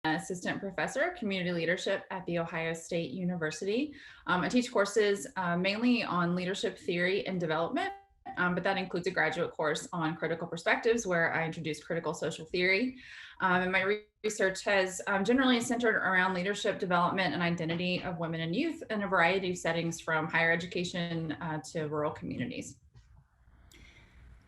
assistant professor of community leadership at The Ohio State University. I teach courses mainly on leadership theory and development, but that includes a graduate course on critical perspectives where I introduce critical social theory. And my research has generally centered around leadership development and identity of women and youth in a variety of settings, from higher education to rural communities.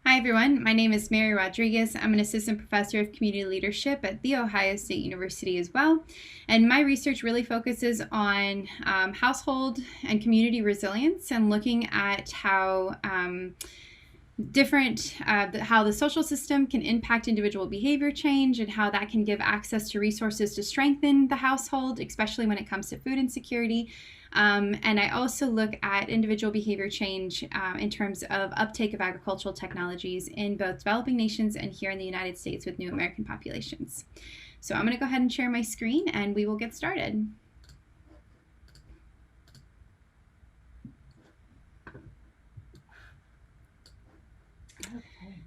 Hi everyone, my name is Mary Rodriguez. I'm an assistant professor of community leadership at The Ohio State University as well. And my research really focuses on household and community resilience and looking at how how the social system can impact individual behavior change and how that can give access to resources to strengthen the household, especially when it comes to food insecurity. And I also look at individual behavior change in terms of uptake of agricultural technologies in both developing nations and here in the United States with new American populations. So I'm going to go ahead and share my screen and we will get started.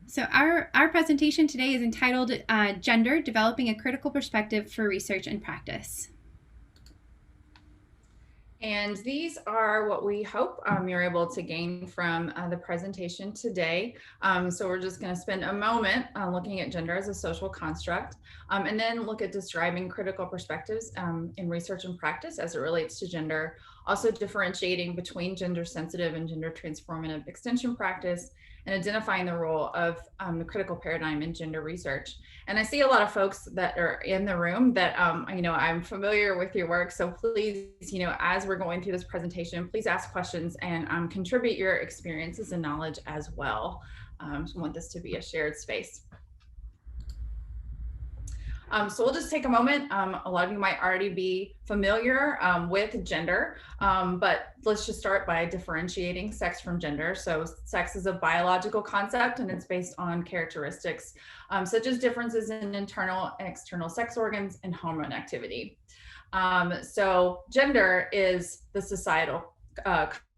So our presentation today is entitled Gender, Developing a Critical Perspective for Research and Practice. And these are what we hope you're able to gain from the presentation today. So we're just going to spend a moment looking at gender as a social construct, and then look at describing critical perspectives in research and practice as it relates to gender, also differentiating between gender sensitive and gender transformative extension practice, and identifying the role of the critical paradigm in gender research. And I see a lot of folks that are in the room that, I'm familiar with your work. So please, as we're going through this presentation, please ask questions and contribute your experiences and knowledge as well. I want this to be a shared space. So we'll just take a moment. A lot of you might already be familiar with gender, but let's just start by differentiating sex from gender. So sex is a biological concept and it's based on characteristics such as differences in internal and external sex organs and hormone activity. So gender is the societal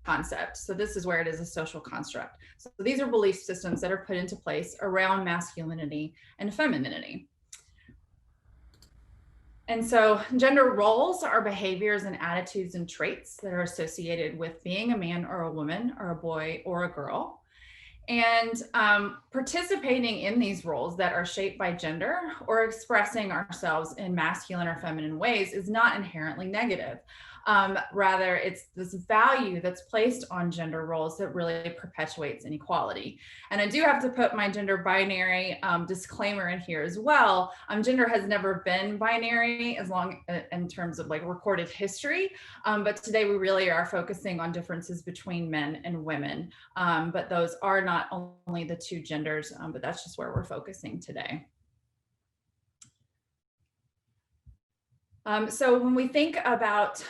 concept. So this is where it is a social construct. So these are belief systems that are put into place around masculinity and femininity. And so gender roles are behaviors and attitudes and traits that are associated with being a man or a woman or a boy or a girl. And participating in these roles that are shaped by gender or expressing ourselves in masculine or feminine ways is not inherently negative. Rather, it's this value that's placed on gender roles that really perpetuates inequality. And I do have to put my gender binary disclaimer in here as well. Gender has never been binary as long in terms of like recorded history, but today we really are focusing on differences between men and women. But those are not only the two genders, but that's just where we're focusing today. So when we think about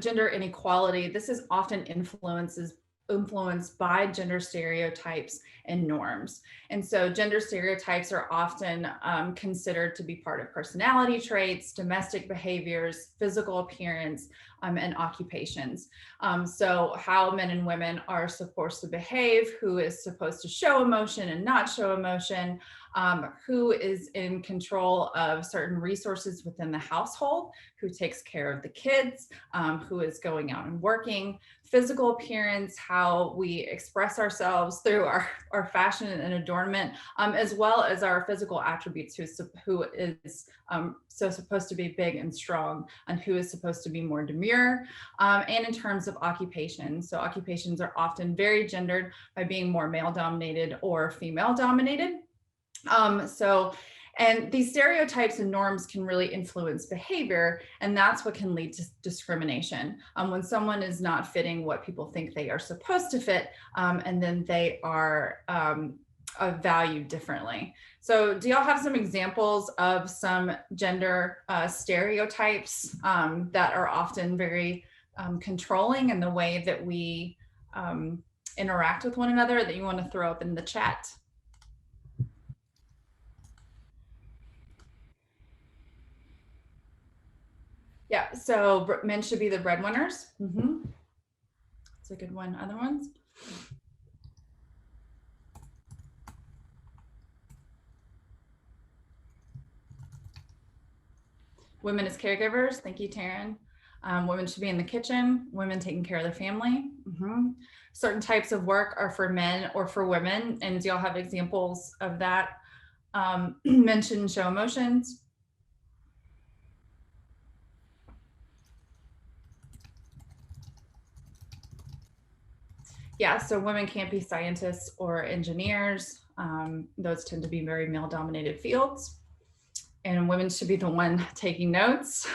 gender inequality, this is often influenced by gender stereotypes and norms. And so gender stereotypes are often considered to be part of personality traits, domestic behaviors, physical appearance, and occupations. So how men and women are supposed to behave, who is supposed to show emotion and not show emotion, who is in control of certain resources within the household, who takes care of the kids, who is going out and working, physical appearance, how we express ourselves through our fashion and adornment, as well as our physical attributes, who is so supposed to be big and strong and who is supposed to be more demure, and in terms of occupation. So occupations are often very gendered by being more male dominated or female dominated. And these stereotypes and norms can really influence behavior, and that's what can lead to discrimination. When someone is not fitting what people think they are supposed to fit, and then they are valued differently. So do y'all have some examples of some gender stereotypes that are often very controlling in the way that we interact with one another that you want to throw up in the chat? Yeah, so men should be the breadwinners. That's a good one. Other ones? Women as caregivers. Thank you, Taryn. Women should be in the kitchen. Women taking care of their family. Certain types of work are for men or for women. And do y'all have examples of that? Mention show emotions. Yeah, so women can't be scientists or engineers. Those tend to be very male-dominated fields. And women should be the one taking notes.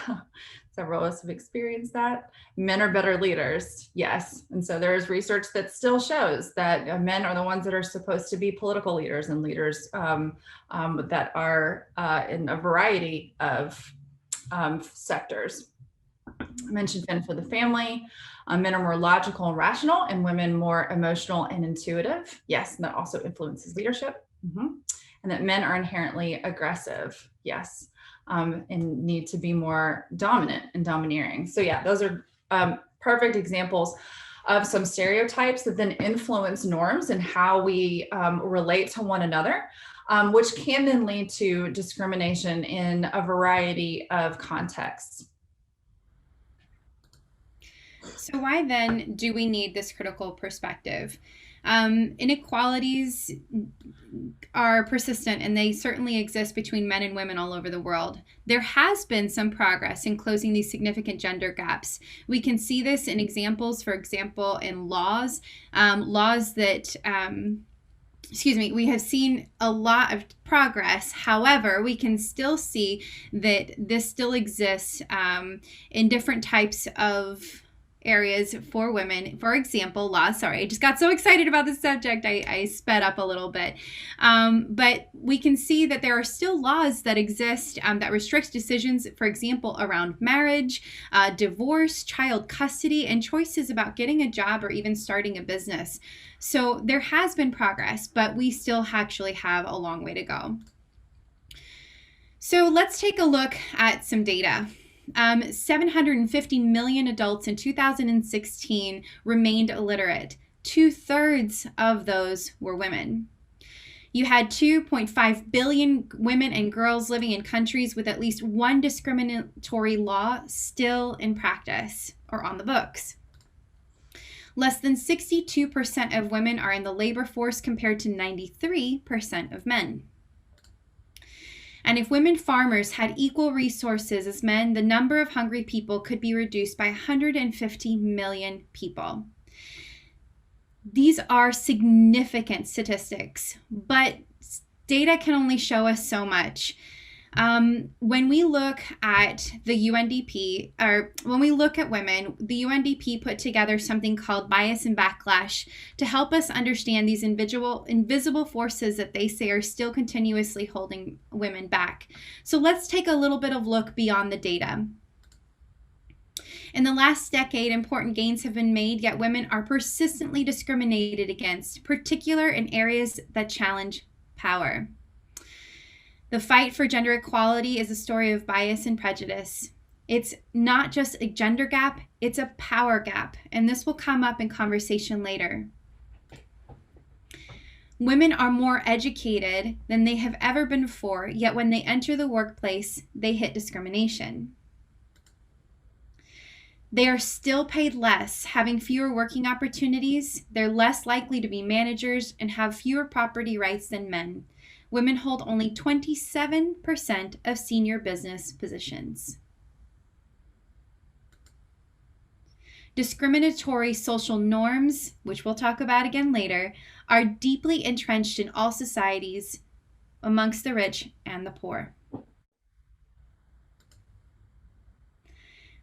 Several of us have experienced that. Men are better leaders, yes. And so there's research that still shows that men are the ones that are supposed to be political leaders and leaders that are in a variety of sectors. I mentioned men for the family. Men are more logical and rational, and women more emotional and intuitive. Yes, and that also influences leadership. And that men are inherently aggressive. Yes, and need to be more dominant and domineering. So yeah, those are perfect examples of some stereotypes that then influence norms and how we relate to one another, which can then lead to discrimination in a variety of contexts. So why then do we need this critical perspective? Inequalities are persistent, and they certainly exist between men and women all over the world. There has been some progress in closing these significant gender gaps. We can see this in examples, for example, in laws that we have seen a lot of progress. However, we can still see that this still exists in different types of areas for women. For example, laws. Sorry, I just got so excited about this subject, I sped up a little bit. But we can see that there are still laws that exist that restrict decisions, for example, around marriage, divorce, child custody, and choices about getting a job or even starting a business. So there has been progress, but we still actually have a long way to go. So let's take a look at some data. 750 million adults in 2016 remained illiterate. 2/3 of those were women. You had 2.5 billion women and girls living in countries with at least one discriminatory law still in practice or on the books. Less than 62% of women are in the labor force compared to 93% of men. And if women farmers had equal resources as men, the number of hungry people could be reduced by 150 million people. These are significant statistics, but data can only show us so much. When we look at the UNDP, or when we look at women, the UNDP put together something called Bias and Backlash to help us understand these invisible forces that they say are still continuously holding women back. So let's take a little bit of look beyond the data. In the last decade, important gains have been made, yet women are persistently discriminated against, particularly in areas that challenge power. The fight for gender equality is a story of bias and prejudice. It's not just a gender gap, it's a power gap, and this will come up in conversation later. Women are more educated than they have ever been before, yet when they enter the workplace, they hit discrimination. They are still paid less, having fewer working opportunities. They're less likely to be managers and have fewer property rights than men. Women hold only 27% of senior business positions. Discriminatory social norms, which we'll talk about again later, are deeply entrenched in all societies, amongst the rich and the poor.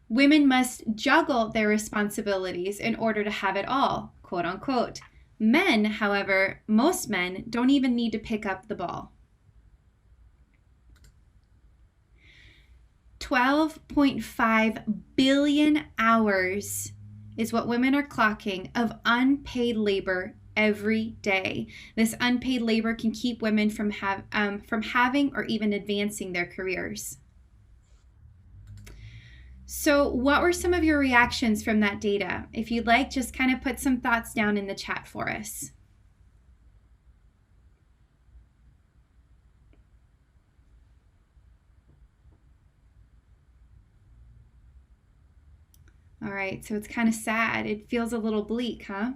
Women must juggle their responsibilities in order to have it all, quote unquote. Men, however, most men don't even need to pick up the ball. 12.5 billion hours is what women are clocking of unpaid labor every day. This unpaid labor can keep women from having or even advancing their careers. So what were some of your reactions from that data? If you'd like, just kind of put some thoughts down in the chat for us. All right, so it's kind of sad. It feels a little bleak, huh?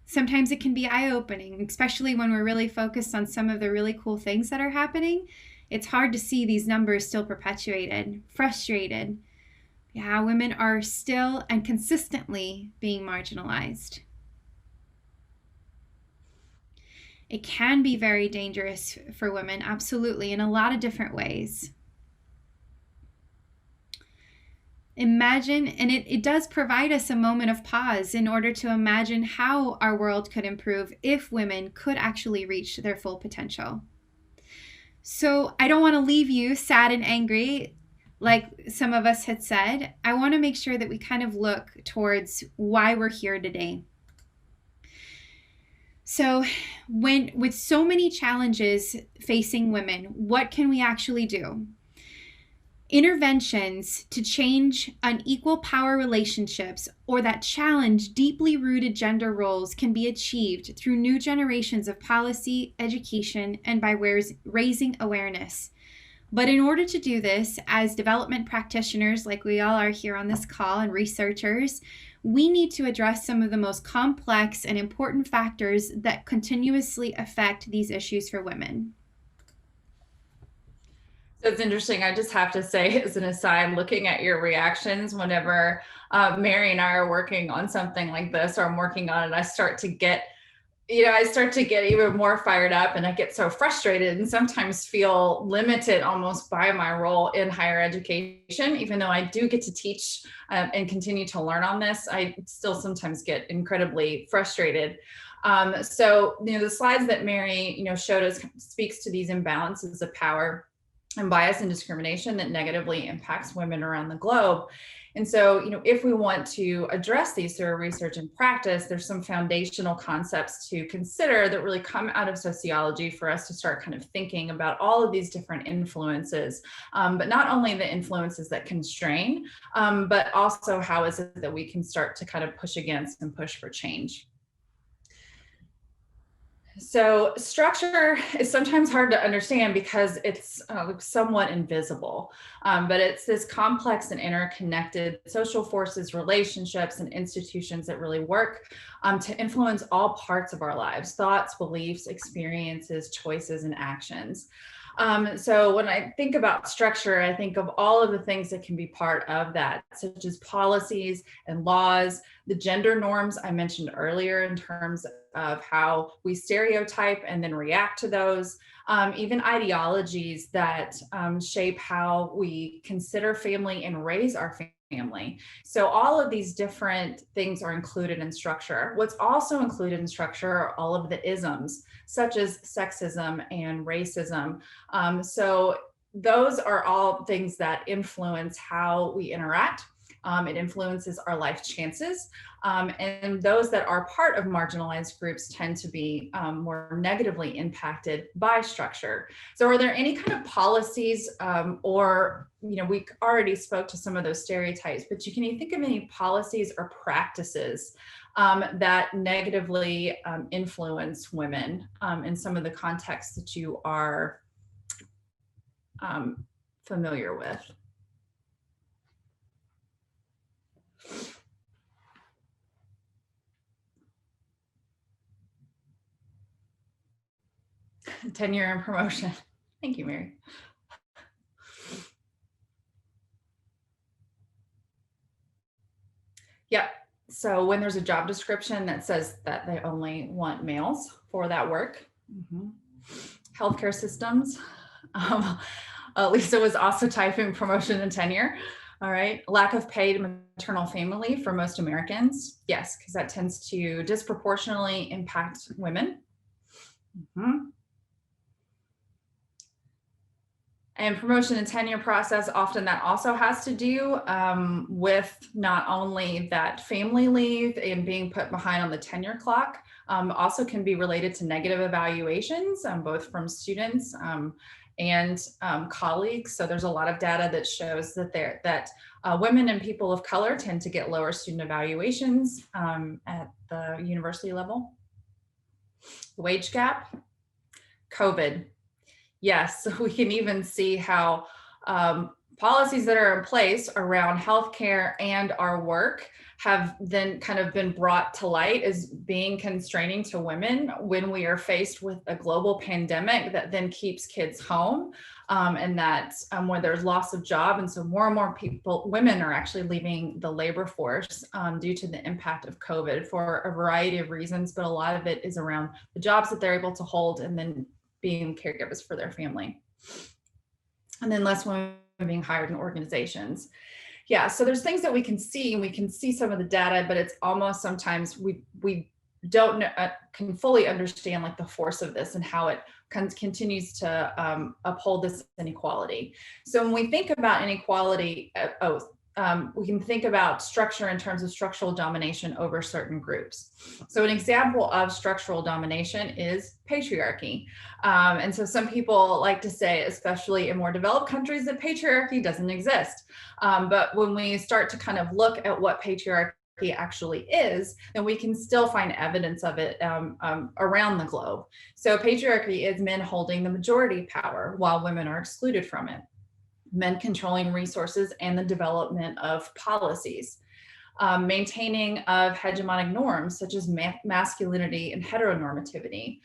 Sometimes it can be eye-opening, especially when we're really focused on some of the really cool things that are happening. It's hard to see these numbers still perpetuated, frustrated. Yeah, women are still and consistently being marginalized. It can be very dangerous for women, absolutely, in a lot of different ways. Imagine, and it does provide us a moment of pause in order to imagine how our world could improve if women could actually reach their full potential. So I don't want to leave you sad and angry, like some of us had said. I want to make sure that we kind of look towards why we're here today. So, with so many challenges facing women, what can we actually do? Interventions to change unequal power relationships or that challenge deeply rooted gender roles can be achieved through new generations of policy, education, and by raising awareness. But in order to do this, as development practitioners, like we all are here on this call, and researchers, we need to address some of the most complex and important factors that continuously affect these issues for women. So it's interesting. I just have to say, as an aside, looking at your reactions whenever Mary and I are working on something like this, or I'm working on it, I start to get even more fired up, and I get so frustrated and sometimes feel limited almost by my role in higher education. Even though I do get to teach and continue to learn on this, I still sometimes get incredibly frustrated. So, the slides that Mary, showed us speaks to these imbalances of power and bias and discrimination that negatively impacts women around the globe. And so, if we want to address these through research and practice, there's some foundational concepts to consider that really come out of sociology for us to start kind of thinking about all of these different influences, but not only the influences that constrain, but also how is it that we can start to kind of push against and push for change. So structure is sometimes hard to understand because it's somewhat invisible, but it's this complex and interconnected social forces, relationships, and institutions that really work to influence all parts of our lives: thoughts, beliefs, experiences, choices, and actions. So when I think about structure, I think of all of the things that can be part of that, such as policies and laws, the gender norms I mentioned earlier in terms of how we stereotype and then react to those, even ideologies that shape how we consider family and raise our family. So all of these different things are included in structure. What's also included in structure are all of the isms, such as sexism and racism. So those are all things that influence how we interact. It influences our life chances. And those that are part of marginalized groups tend to be more negatively impacted by structure. So are there any kind of policies or, we already spoke to some of those stereotypes, but can you think of any policies or practices that negatively influence women in some of the contexts that you are familiar with? Tenure and promotion. Thank you, Mary. Yep. So when there's a job description that says that they only want males for that work, healthcare systems. Lisa was also typing promotion and tenure. All right. Lack of paid maternal family leave for most Americans. Yes, because that tends to disproportionately impact women. And promotion and tenure process, often that also has to do with not only that family leave and being put behind on the tenure clock, also can be related to negative evaluations, both from students and colleagues. So there's a lot of data that shows that women and people of color tend to get lower student evaluations at the university level. Wage gap, COVID. Yes, we can even see how policies that are in place around healthcare and our work have then kind of been brought to light as being constraining to women when we are faced with a global pandemic that then keeps kids home, and that when there's loss of job. And so more and more women are actually leaving the labor force due to the impact of COVID for a variety of reasons, but a lot of it is around the jobs that they're able to hold and then being caregivers for their family. And then less women being hired in organizations. Yeah, so there's things that we can see, and we can see some of the data, but it's almost sometimes we don't can fully understand like the force of this and how it continues to uphold this inequality. So when we think about inequality, we can think about structure in terms of structural domination over certain groups. So an example of structural domination is patriarchy. And so some people like to say, especially in more developed countries, that patriarchy doesn't exist. But when we start to kind of look at what patriarchy actually is, then we can still find evidence of it around the globe. So patriarchy is men holding the majority power while women are excluded from it. Men controlling resources and the development of policies, maintaining of hegemonic norms such as masculinity and heteronormativity.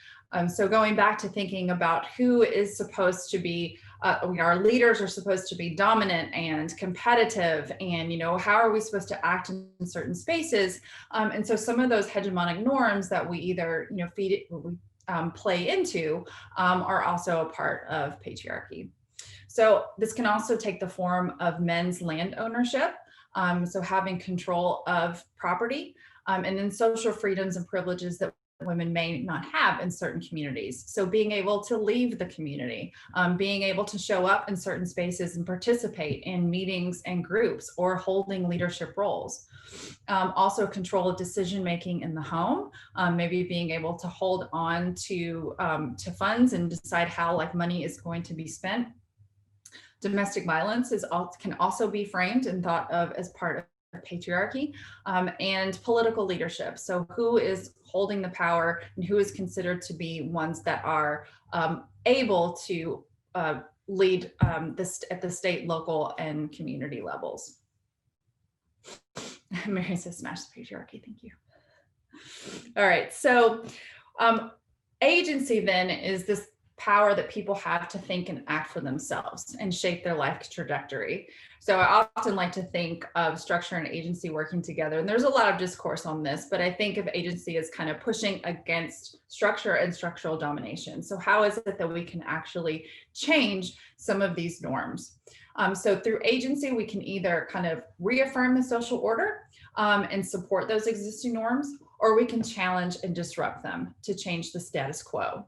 So going back to thinking about who is supposed to be, our leaders are supposed to be dominant and competitive, and how are we supposed to act in certain spaces? And so some of those hegemonic norms that we either feed it, we play into, are also a part of patriarchy. So this can also take the form of men's land ownership, so having control of property, and then social freedoms and privileges that women may not have in certain communities. So being able to leave the community, being able to show up in certain spaces and participate in meetings and groups, or holding leadership roles. Also control of decision-making in the home, maybe being able to hold on to funds and decide how money is going to be spent. Domestic violence can also be framed and thought of as part of patriarchy, and political leadership. So who is holding the power and who is considered to be ones that are able to lead this at the state, local, and community levels. Mary says, smash the patriarchy. Thank you. All right. So agency then is this power that people have to think and act for themselves and shape their life trajectory. So I often like to think of structure and agency working together. And there's a lot of discourse on this, but I think of agency as kind of pushing against structure and structural domination. So how is it that we can actually change some of these norms? So through agency, we can either kind of reaffirm the social order and support those existing norms, or we can challenge and disrupt them to change the status quo.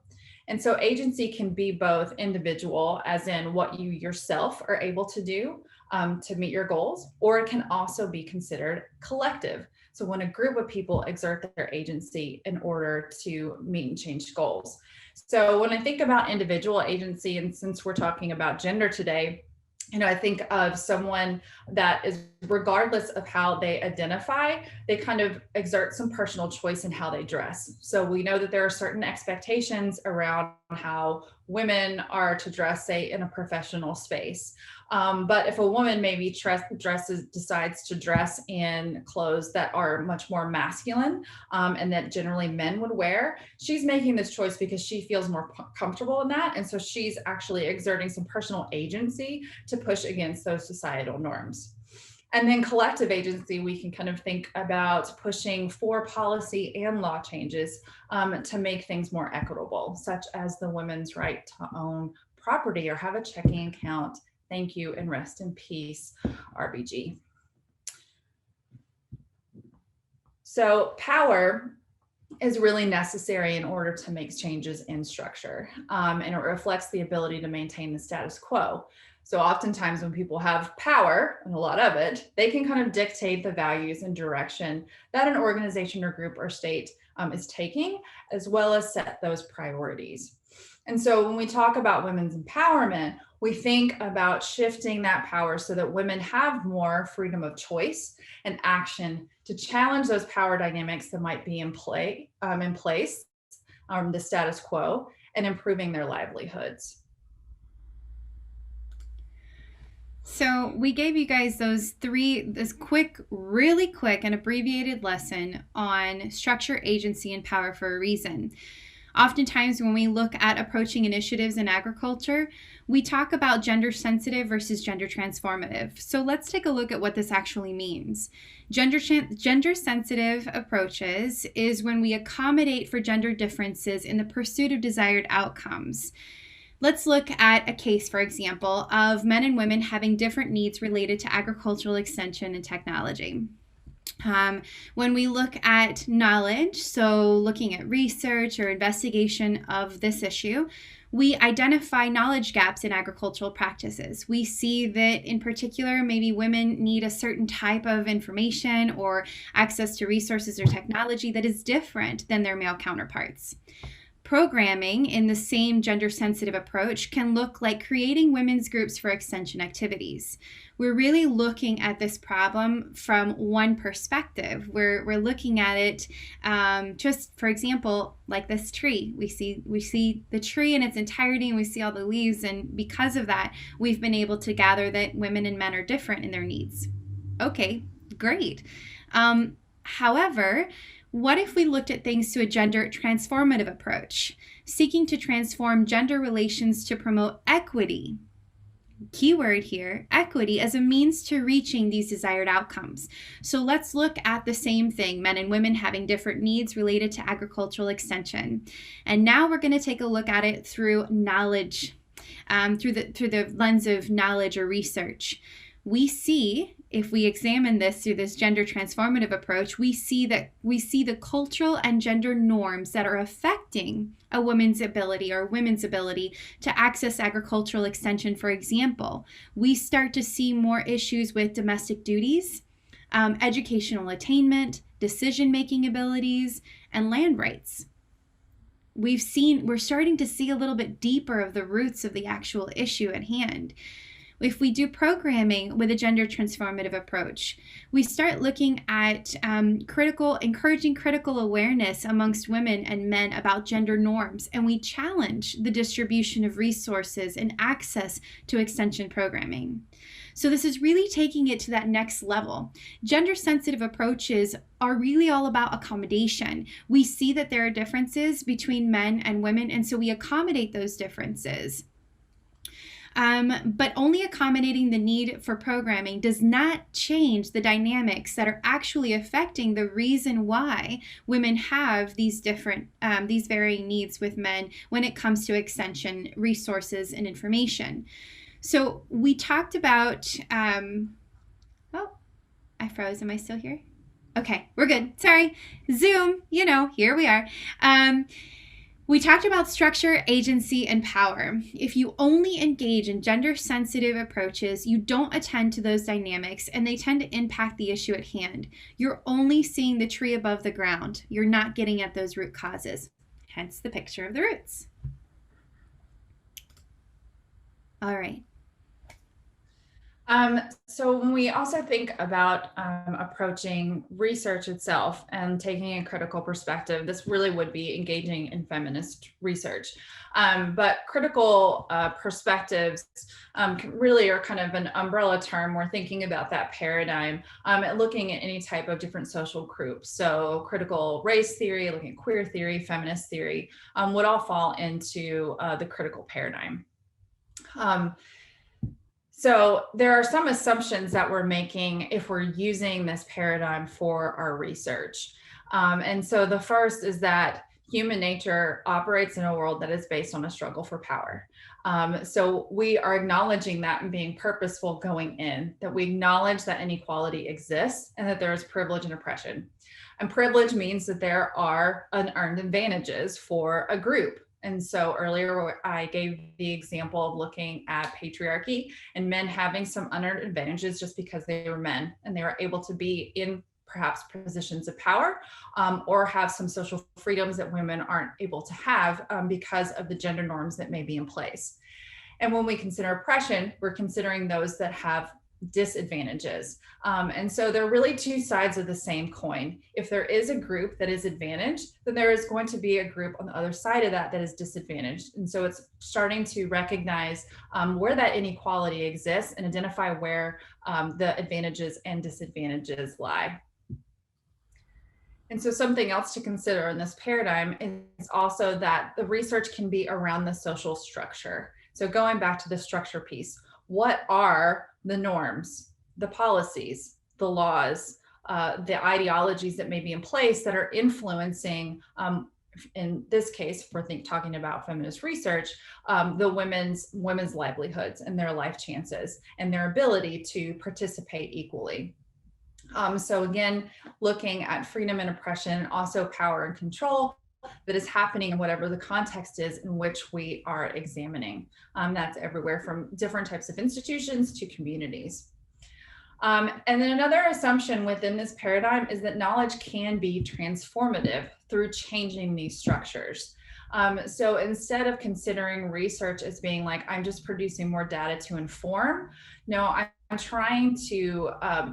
And so agency can be both individual, as in what you yourself are able to do to meet your goals, or it can also be considered collective. So when a group of people exert their agency in order to meet and change goals. So when I think about individual agency, and since we're talking about gender today, I think of someone that is, regardless of how they identify, they kind of exert some personal choice in how they dress. So we know that there are certain expectations around how women are to dress, say, in a professional space. But if a woman maybe decides to dress in clothes that are much more masculine and that generally men would wear, she's making this choice because she feels more comfortable in that. And so she's actually exerting some personal agency to push against those societal norms. And then collective agency, we can kind of think about pushing for policy and law changes to make things more equitable, such as the women's right to own property or have a checking account. Thank you, and rest in peace, RBG. So power is really necessary in order to make changes in structure, and it reflects the ability to maintain the status quo. So oftentimes when people have power, and a lot of it, they can kind of dictate the values and direction that an organization or group or state is taking, as well as set those priorities. And so when we talk about women's empowerment, we think about shifting that power so that women have more freedom of choice and action to challenge those power dynamics that might be in place, the status quo, and improving their livelihoods. So we gave you guys this really quick and abbreviated lesson on structure, agency, and power for a reason. Oftentimes, when we look at approaching initiatives in agriculture, we talk about gender sensitive versus gender transformative. So let's take a look at what this actually means. Gender sensitive approaches is when we accommodate for gender differences in the pursuit of desired outcomes. Let's look at a case, for example, of men and women having different needs related to agricultural extension and technology. When we look at knowledge, so looking at research or investigation of this issue, we identify knowledge gaps in agricultural practices. We see that in particular, maybe women need a certain type of information or access to resources or technology that is different than their male counterparts. Programming in the same gender-sensitive approach can look like creating women's groups for extension activities. We're really looking at this problem from one perspective. We're looking at it just, for example, like this tree. We see the tree in its entirety, and we see all the leaves, and because of that, we've been able to gather that women and men are different in their needs. Okay, great. However, what if we looked at things to a gender transformative approach, seeking to transform gender relations to promote equity? Keyword here, equity, as a means to reaching these desired outcomes. So let's look at the same thing, men and women having different needs related to agricultural extension. And now we're going to take a look at it through knowledge, through the lens of knowledge or research. We see, if we examine this through this gender transformative approach, we see the cultural and gender norms that are affecting a woman's ability or women's ability to access agricultural extension. For example, we start to see more issues with domestic duties, educational attainment, decision-making abilities, and land rights. We're starting to see a little bit deeper of the roots of the actual issue at hand. If we do programming with a gender transformative approach, we start looking at encouraging critical awareness amongst women and men about gender norms, and we challenge the distribution of resources and access to extension programming. So this is really taking it to that next level. Gender-sensitive approaches are really all about accommodation. We see that there are differences between men and women, and so we accommodate those differences. But only accommodating the need for programming does not change the dynamics that are actually affecting the reason why women have these varying needs with men when it comes to extension, resources, and information. So we talked about, oh, I froze. Am I still here? Okay, we're good. Sorry. Zoom, here we are. We talked about structure, agency, and power. If you only engage in gender-sensitive approaches, you don't attend to those dynamics, and they tend to impact the issue at hand. You're only seeing the tree above the ground. You're not getting at those root causes, hence the picture of the roots. All right. So when we also think about approaching research itself and taking a critical perspective, this really would be engaging in feminist research. But critical perspectives really are kind of an umbrella term. We're thinking about that paradigm, looking at any type of different social groups. So critical race theory, looking at queer theory, feminist theory, would all fall into the critical paradigm. So there are some assumptions that we're making if we're using this paradigm for our research. And so the first is that human nature operates in a world that is based on a struggle for power. So we are acknowledging that and being purposeful going in, that we acknowledge that inequality exists and that there is privilege and oppression. And privilege means that there are unearned advantages for a group. And so earlier I gave the example of looking at patriarchy and men having some unearned advantages just because they were men and they were able to be in perhaps positions of power or have some social freedoms that women aren't able to have because of the gender norms that may be in place. And when we consider oppression, we're considering those that have disadvantages. And so they're really two sides of the same coin. If there is a group that is advantaged, then there is going to be a group on the other side of that that is disadvantaged. And so it's starting to recognize where that inequality exists and identify where the advantages and disadvantages lie. And so something else to consider in this paradigm is also that the research can be around the social structure. So going back to the structure piece, what are the norms, the policies, the laws, the ideologies that may be in place that are influencing, in this case, if we're talking about feminist research, the women's livelihoods and their life chances and their ability to participate equally. So again, looking at freedom and oppression, also power and control that is happening in whatever the context is in which we are examining. That's everywhere from different types of institutions to communities. And then another assumption within this paradigm is that knowledge can be transformative through changing these structures. So instead of considering research as being like, I'm just producing more data to inform, no, I'm trying to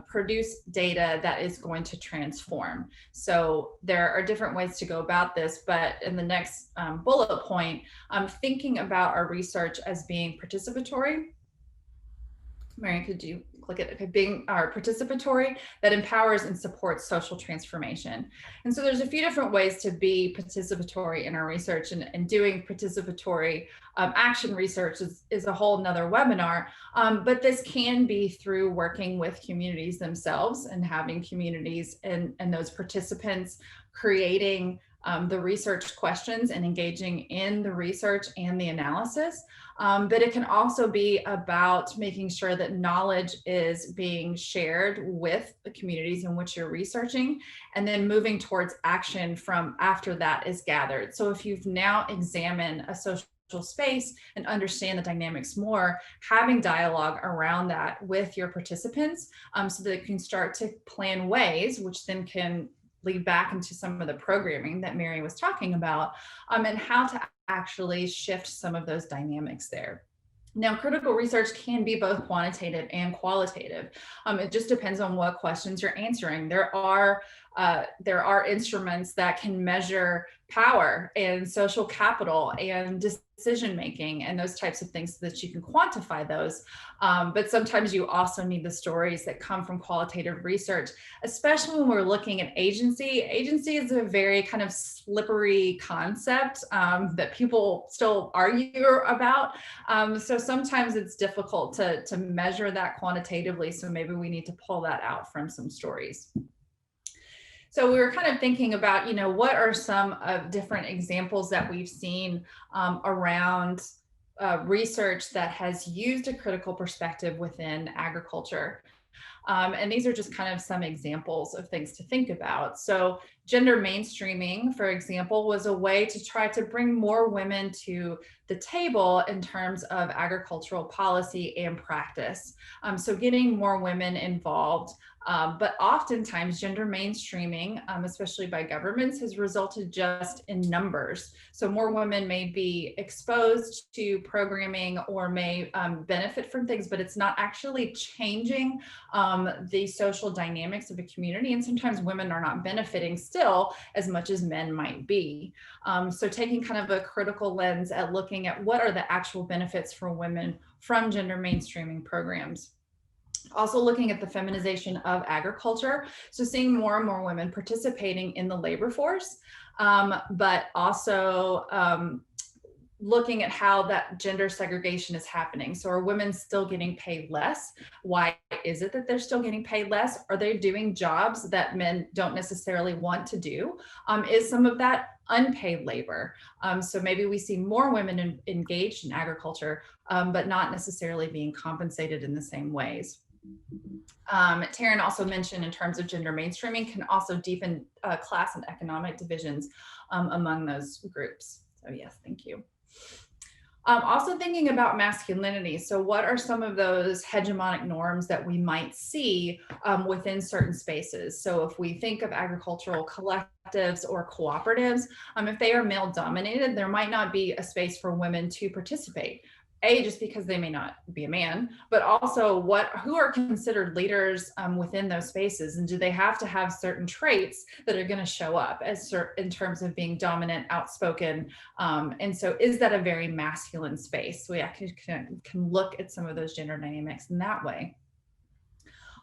produce data that is going to transform. So there are different ways to go about this, but in the next bullet point, I'm thinking about our research as being participatory. Mary, could you click it? Being participatory, that empowers and supports social transformation. And so there's a few different ways to be participatory in our research, and doing participatory action research is a whole nother webinar. But this can be through working with communities themselves and having communities and those participants creating the research questions and engaging in the research and the analysis. But it can also be about making sure that knowledge is being shared with the communities in which you're researching, and then moving towards action from after that is gathered. So if you've now examined a social space and understand the dynamics more, having dialogue around that with your participants so that you can start to plan ways, which then can lead back into some of the programming that Mary was talking about, and how to actually shift some of those dynamics there. Now, critical research can be both quantitative and qualitative. It just depends on what questions you're answering. There are instruments that can measure power and social capital and decision making and those types of things so that you can quantify those. But sometimes you also need the stories that come from qualitative research, especially when we're looking at agency. Agency is a very kind of slippery concept that people still argue about. So sometimes it's difficult to measure that quantitatively. So maybe we need to pull that out from some stories. So we were kind of thinking about, what are some of different examples that we've seen around research that has used a critical perspective within agriculture. And these are just kind of some examples of things to think about. So gender mainstreaming, for example, was a way to try to bring more women to the table in terms of agricultural policy and practice. So getting more women involved. But oftentimes gender mainstreaming, especially by governments, has resulted just in numbers. So more women may be exposed to programming or may benefit from things, but it's not actually changing the social dynamics of a community. And sometimes women are not benefiting still as much as men might be. So taking kind of a critical lens at looking at what are the actual benefits for women from gender mainstreaming programs. Also looking at the feminization of agriculture. So seeing more and more women participating in the labor force, but also looking at how that gender segregation is happening. So are women still getting paid less? Why is it that they're still getting paid less? Are they doing jobs that men don't necessarily want to do? Is some of that unpaid labor? So maybe we see more women engaged in agriculture, but not necessarily being compensated in the same ways. Taryn also mentioned in terms of gender mainstreaming can also deepen class and economic divisions among those groups. So yes, thank you. Also thinking about masculinity. So what are some of those hegemonic norms that we might see within certain spaces? So if we think of agricultural collectives or cooperatives, if they are male dominated, there might not be a space for women to participate. just because they may not be a man, but also who are considered leaders within those spaces, and do they have to have certain traits that are going to show up as in terms of being dominant, outspoken, and so is that a very masculine space? We actually can look at some of those gender dynamics in that way.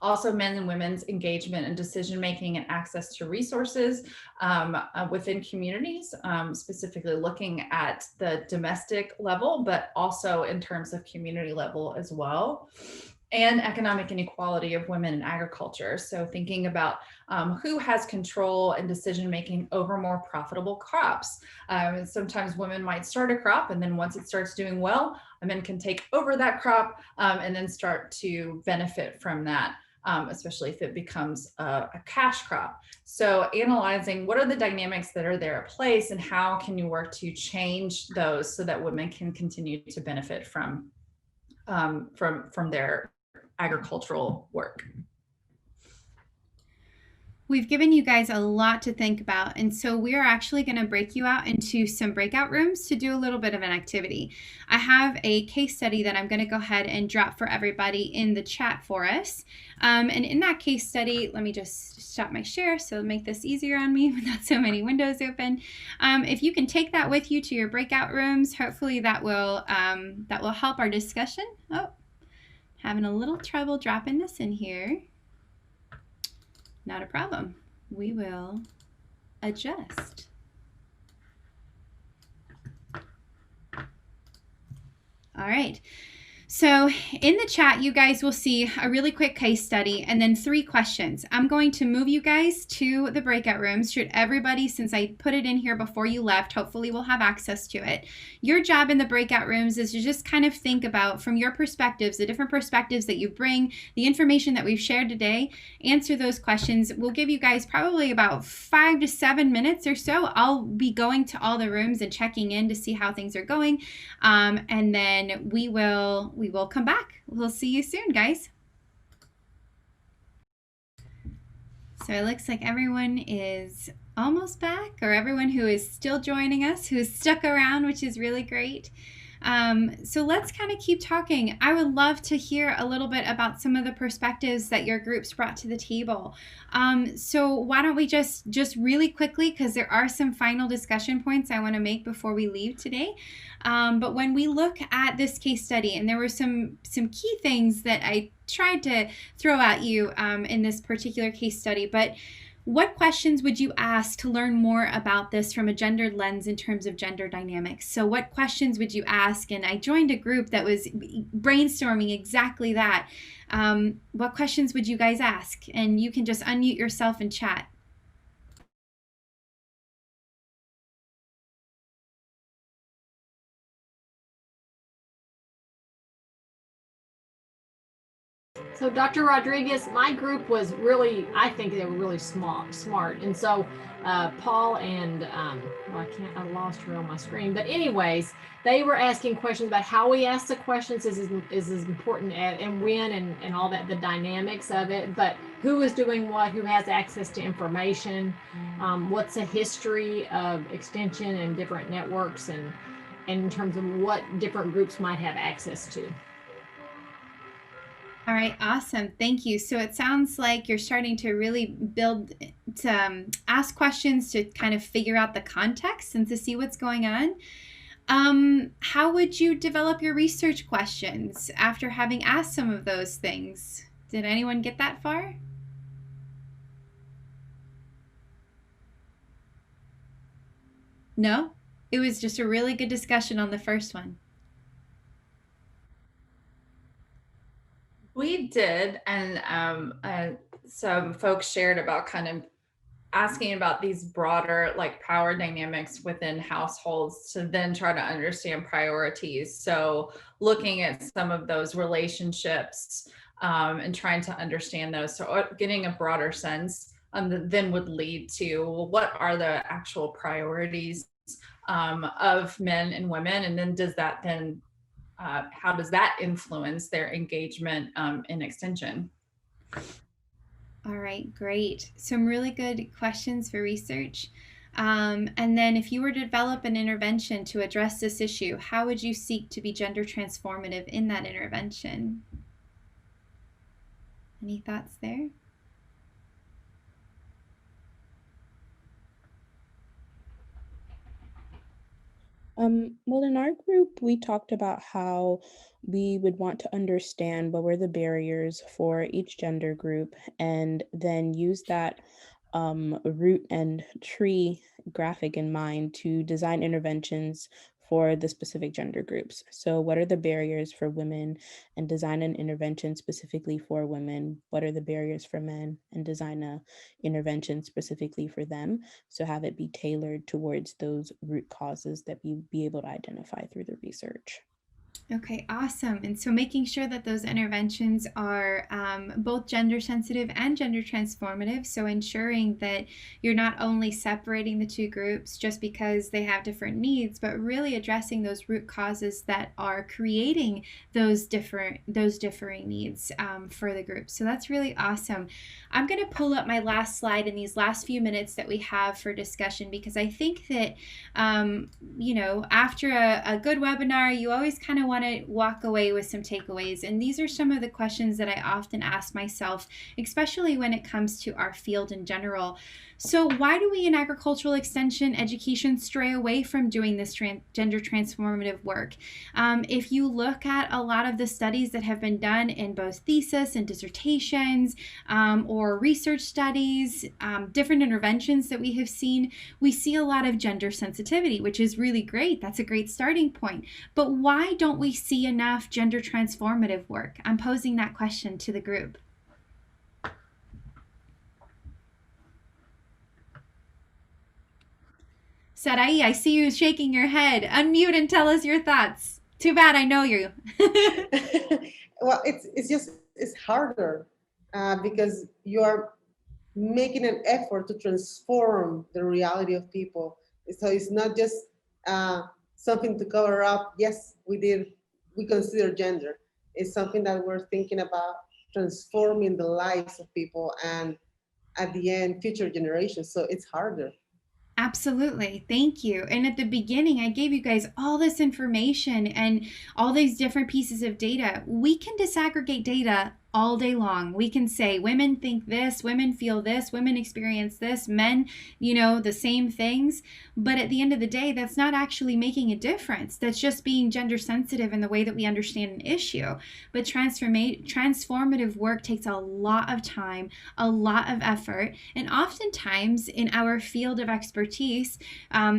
Also, men and women's engagement in decision making and access to resources within communities, specifically looking at the domestic level, but also in terms of community level as well. And economic inequality of women in agriculture. So thinking about who has control and decision making over more profitable crops. Sometimes women might start a crop, and then once it starts doing well, men can take over that crop and then start to benefit from that. Especially if it becomes a cash crop. So analyzing what are the dynamics that are there at place, and how can you work to change those so that women can continue to benefit from their agricultural work. We've given you guys a lot to think about, and so we're actually going to break you out into some breakout rooms to do a little bit of an activity. I have a case study that I'm going to go ahead and drop for everybody in the chat for us. And in that case study, let me just stop my share so make this easier on me without so many windows open. If you can take that with you to your breakout rooms, hopefully that will help our discussion. Oh, having a little trouble dropping this in here. Not a problem. We will adjust. All right. So in the chat, you guys will see a really quick case study and then 3 questions. I'm going to move you guys to the breakout rooms. Should everybody, since I put it in here before you left, hopefully will have access to it. Your job in the breakout rooms is to just kind of think about, from your perspectives, the different perspectives that you bring, the information that we've shared today, answer those questions. We'll give you guys probably about 5 to 7 minutes or so. I'll be going to all the rooms and checking in to see how things are going. And then we will come back. We'll see you soon, guys. So it looks like everyone is almost back, or everyone who is still joining us, who is stuck around, which is really great. So let's kind of keep talking. I would love to hear a little bit about some of the perspectives that your groups brought to the table. So why don't we just really quickly, because there are some final discussion points I want to make before we leave today. But when we look at this case study, and there were some key things that I tried to throw at you in this particular case study, but what questions would you ask to learn more about this from a gendered lens in terms of gender dynamics? So what questions would you ask? And I joined a group that was brainstorming exactly that. What questions would you guys ask? And you can just unmute yourself and chat. So Dr. Rodriguez, my group was really, I think they were really smart. And so Paul and, I lost her on my screen, but anyways, they were asking questions about how we ask the questions is as important and when and all that, the dynamics of it, but who is doing what, who has access to information, what's the history of extension and different networks, and in terms of what different groups might have access to. All right, awesome. Thank you. So it sounds like you're starting to really build, to ask questions to kind of figure out the context and to see what's going on. How would you develop your research questions after having asked some of those things? Did anyone get that far? No? It was just a really good discussion on the first one. We did, and some folks shared about kind of asking about these broader like power dynamics within households to then try to understand priorities. So looking at some of those relationships and trying to understand those. So getting a broader sense then would lead to, well, what are the actual priorities of men and women? And then does that then how does that influence their engagement in extension? All right, great. Some really good questions for research. And then if you were to develop an intervention to address this issue, how would you seek to be gender transformative in that intervention? Any thoughts there? Well, in our group, we talked about how we would want to understand what were the barriers for each gender group and then use that root and tree graphic in mind to design interventions for the specific gender groups. So, what are the barriers for women and design an intervention specifically for women? What are the barriers for men and design a intervention specifically for them? So have it be tailored towards those root causes that we be able to identify through the research. Okay, awesome. And so making sure that those interventions are both gender sensitive and gender transformative. So ensuring that you're not only separating the two groups just because they have different needs, but really addressing those root causes that are creating those differing needs for the group. So that's really awesome. I'm going to pull up my last slide in these last few minutes that we have for discussion, because I think that, after a good webinar, you always kind of want to walk away with some takeaways. And these are some of the questions that I often ask myself, especially when it comes to our field in general. So why do we in agricultural extension education stray away from doing this gender transformative work? If you look at a lot of the studies that have been done in both thesis and dissertations or research studies, different interventions that we have seen, we see a lot of gender sensitivity, which is really great. That's a great starting point. But why don't we see enough gender transformative work? I'm posing that question to the group. Sarai, I see you shaking your head. Unmute and tell us your thoughts. Too bad I know you. Well, it's harder because you are making an effort to transform the reality of people. So it's not just something to cover up. Yes, we consider gender. It's something that we're thinking about transforming the lives of people and at the end, future generations. So it's harder. Absolutely. Thank you. And at the beginning, I gave you guys all this information and all these different pieces of data. We can disaggregate data all day long. We can say women think this, women feel this, women experience this, men, the same things. But at the end of the day, that's not actually making a difference. That's just being gender sensitive in the way that we understand an issue. But transformative work takes a lot of time, a lot of effort, and oftentimes in our field of expertise,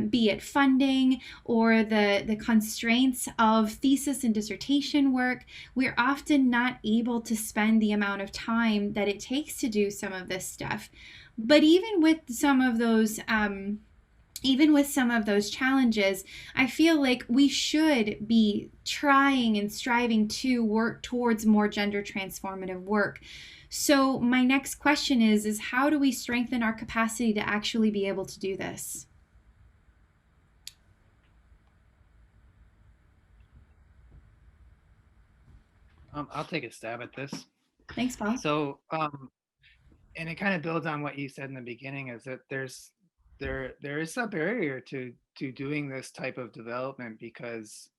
be it funding or the constraints of thesis and dissertation work, we're often not able to spend the amount of time that it takes to do some of this stuff. But even with some of those challenges, I feel like we should be trying and striving to work towards more gender transformative work. So my next question is how do we strengthen our capacity to actually be able to do this? I'll take a stab at this. Thanks, Paul. So, and it kind of builds on what you said in the beginning, is that there is a barrier to doing this type of development because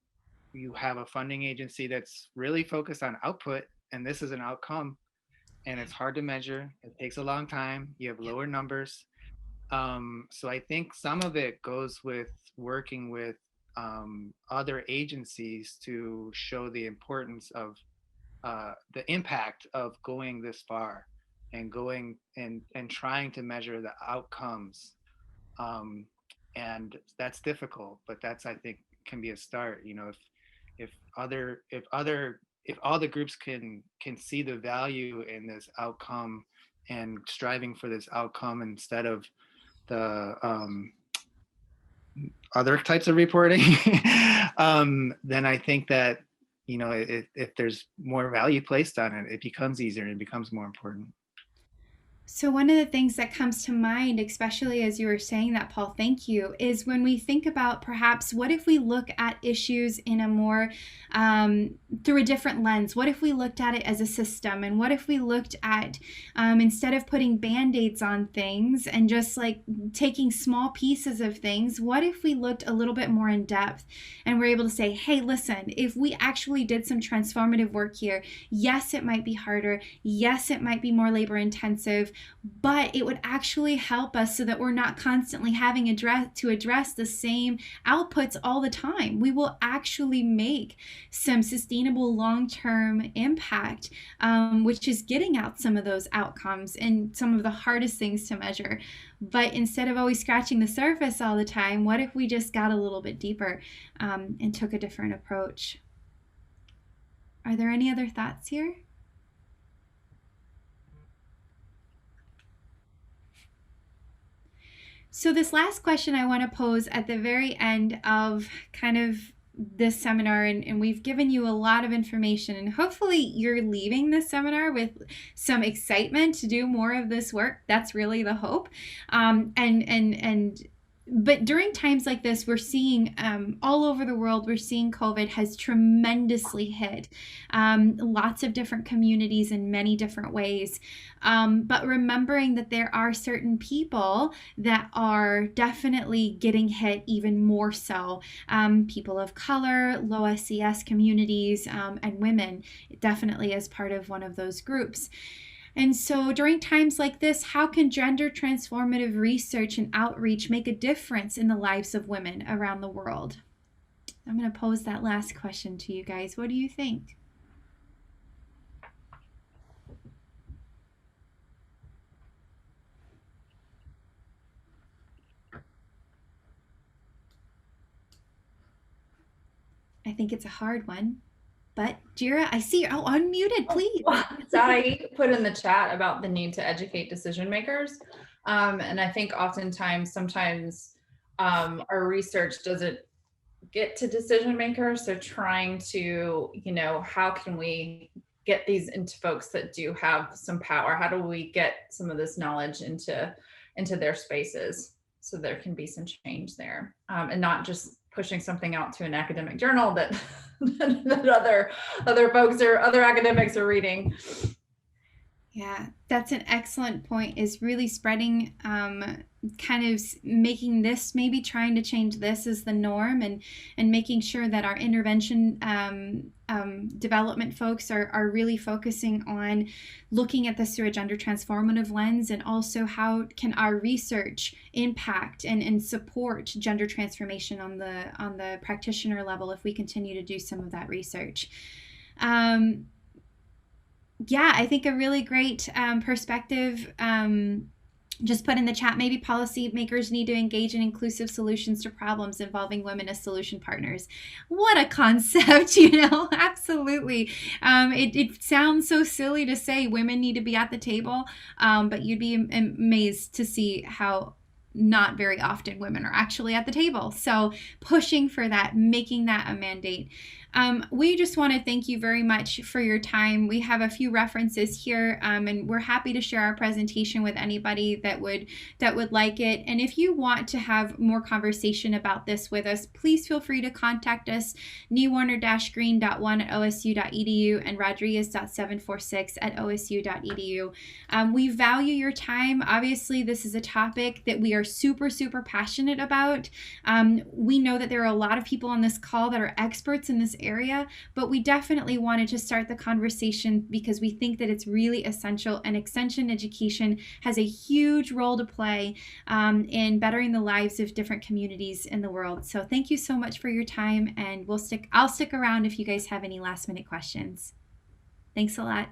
you have a funding agency that's really focused on output, and this is an outcome, and it's hard to measure. It takes a long time. You have lower numbers. So I think some of it goes with working with other agencies to show the importance of the impact of going this far and going and trying to measure the outcomes. And that's difficult, but that's, I think, can be a start. If all the groups can see the value in this outcome and striving for this outcome instead of the other types of reporting, then I think that if there's more value placed on it, it becomes easier and it becomes more important. So one of the things that comes to mind, especially as you were saying that, Paul, thank you, is when we think about perhaps what if we look at issues in a more through a different lens? What if we looked at it as a system? And what if we looked at instead of putting band-aids on things and just like taking small pieces of things, what if we looked a little bit more in depth and we're able to say, hey, listen, if we actually did some transformative work here, yes, it might be harder. Yes, it might be more labor intensive, but it would actually help us so that we're not constantly having to address the same outputs all the time. We will actually make some sustainable long-term impact, which is getting out some of those outcomes and some of the hardest things to measure. But instead of always scratching the surface all the time, what if we just got a little bit deeper and took a different approach? Are there any other thoughts here? So this last question I want to pose at the very end of kind of this seminar, and we've given you a lot of information, and hopefully you're leaving this seminar with some excitement to do more of this work. That's really the hope. But during times like this, we're seeing all over the world, we're seeing COVID has tremendously hit lots of different communities in many different ways. But remembering that there are certain people that are definitely getting hit even more so. People of color, low SES communities, and women definitely as part of one of those groups. And so during times like this, how can gender transformative research and outreach make a difference in the lives of women around the world? I'm going to pose that last question to you guys. What do you think? I think it's a hard one. But Jera, I see you're unmuted, please. I put in the chat about the need to educate decision makers. And I think sometimes our research doesn't get to decision makers. So trying to, how can we get these into folks that do have some power? How do we get some of this knowledge into their spaces so there can be some change there, and not just pushing something out to an academic journal that that other folks or other academics are reading. Yeah, that's an excellent point, is really spreading, kind of making this, maybe trying to change this as the norm, and making sure that our intervention development folks are really focusing on looking at this through a gender transformative lens, and also how can our research impact and support gender transformation on the practitioner level if we continue to do some of that research. Yeah, I think a really great perspective. Just put in the chat, maybe policymakers need to engage in inclusive solutions to problems involving women as solution partners. What a concept, absolutely. It sounds so silly to say women need to be at the table, but you'd be amazed to see how not very often women are actually at the table. So pushing for that, making that a mandate. We just want to thank you very much for your time. We have a few references here, and we're happy to share our presentation with anybody that would like it. And if you want to have more conversation about this with us, please feel free to contact us, Niewoehner-Green.1@osu.edu and Rodriguez.746@osu.edu. We value your time. Obviously, this is a topic that we are super, super passionate about. We know that there are a lot of people on this call that are experts in this area, but we definitely wanted to start the conversation because we think that it's really essential, and extension education has a huge role to play in bettering the lives of different communities in the world. So thank you so much for your time, and I'll stick around if you guys have any last minute questions. Thanks a lot.